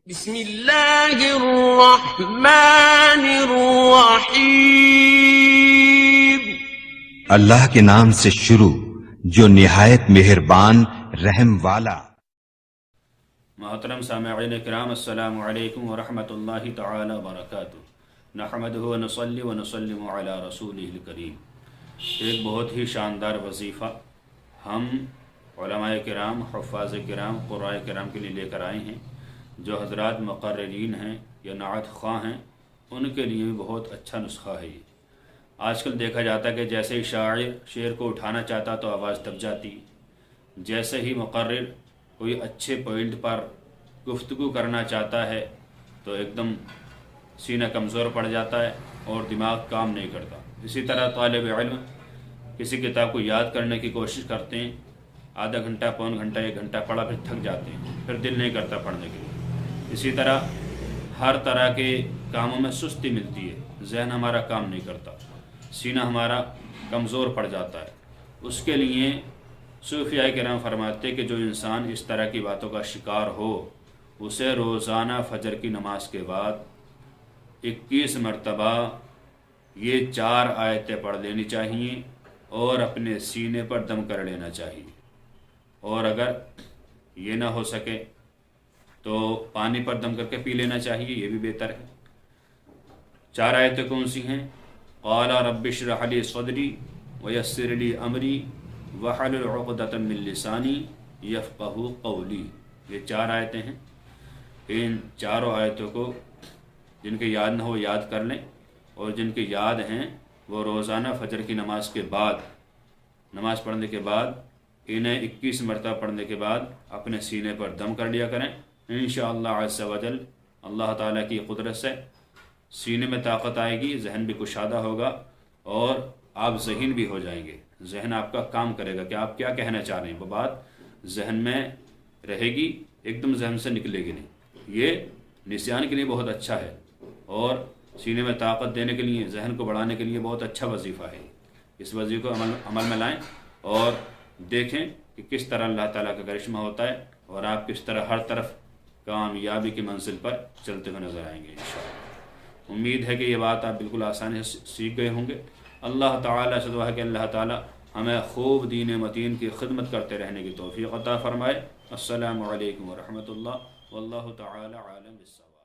بسم اللہ الرحمن الرحیم۔ اللہ کے نام سے شروع جو نہایت مہربان رحم والا۔ محترم سامعین کرام، السلام علیکم ورحمۃ اللہ تعالی وبرکاتہ۔ نحمدہ ونصلی ونسلم علی رسولہ الکریم۔ ایک بہت ہی شاندار وظیفہ ہم علماء کرام، حفاظ کرام، قراء کرام کے لیے لے کر آئے ہیں۔ جو حضرات مقررین ہیں یا نعت خواہ ہیں ان کے لیے بھی بہت اچھا نسخہ ہے یہ۔ آج کل دیکھا جاتا ہے کہ جیسے ہی شاعر شعر کو اٹھانا چاہتا تو آواز دب جاتی، جیسے ہی مقرر کوئی اچھے پوائنٹ پر گفتگو کرنا چاہتا ہے تو ایک دم سینہ کمزور پڑ جاتا ہے اور دماغ کام نہیں کرتا۔ اسی طرح طالب علم کسی کتاب کو یاد کرنے کی کوشش کرتے ہیں، آدھا گھنٹہ، پون گھنٹہ، ایک گھنٹہ پڑھا، پھر تھک جاتے ہیں، پھر دل نہیں کرتا پڑھنے کے لیے۔ اسی طرح ہر طرح کے کاموں میں سستی ملتی ہے، ذہن ہمارا کام نہیں کرتا، سینہ ہمارا کمزور پڑ جاتا ہے۔ اس کے لیے صوفیاء کرام فرماتے کہ جو انسان اس طرح کی باتوں کا شکار ہو اسے روزانہ فجر کی نماز کے بعد 21 مرتبہ یہ 4 آیتیں پڑھ لینی چاہیے اور اپنے سینے پر دم کر لینا چاہیے، اور اگر یہ نہ ہو سکے تو پانی پر دم کر کے پی لینا چاہیے، یہ بھی بہتر ہے۔ 4 آیتیں کون سی ہیں؟ قال رب اشرح لی صدری ویسر لی امری واحلل عقدۃ من لسانی یفقہوا قولی۔ یہ 4 آیتیں ہیں۔ ان 4 آیتوں کو جن کے یاد نہ ہو یاد کر لیں، اور جن کے یاد ہیں وہ روزانہ فجر کی نماز کے بعد، نماز پڑھنے کے بعد انہیں 21 مرتبہ پڑھنے کے بعد اپنے سینے پر دم کر لیا کریں۔ انشاءاللہ عز و جل اللہ تعالیٰ کی قدرت سے سینے میں طاقت آئے گی، ذہن بھی کشادہ ہوگا اور آپ ذہین بھی ہو جائیں گے۔ ذہن آپ کا کام کرے گا کہ آپ کیا کہنا چاہ رہے ہیں، وہ بات ذہن میں رہے گی، ایک دم ذہن سے نکلے گی نہیں۔ یہ نسیان کے لیے بہت اچھا ہے اور سینے میں طاقت دینے کے لیے، ذہن کو بڑھانے کے لیے بہت اچھا وظیفہ ہے۔ اس وظیفے کو عمل میں لائیں اور دیکھیں کہ کس طرح اللہ تعالیٰ کا کرشمہ ہوتا ہے اور آپ کس طرح ہر طرف کامیابی کی منزل پر چلتے ہوئے نظر آئیں گے انشاءاللہ۔ امید ہے کہ یہ بات آپ بالکل آسانی سے سیکھ گئے ہوں گے۔ اللہ تعالیٰ سے دعا ہے کہ اللہ تعالیٰ ہمیں خوب دین متین کی خدمت کرتے رہنے کی توفیق عطا فرمائے۔ السلام علیکم ورحمۃ اللہ واللہ تعالی عالم بالصواب۔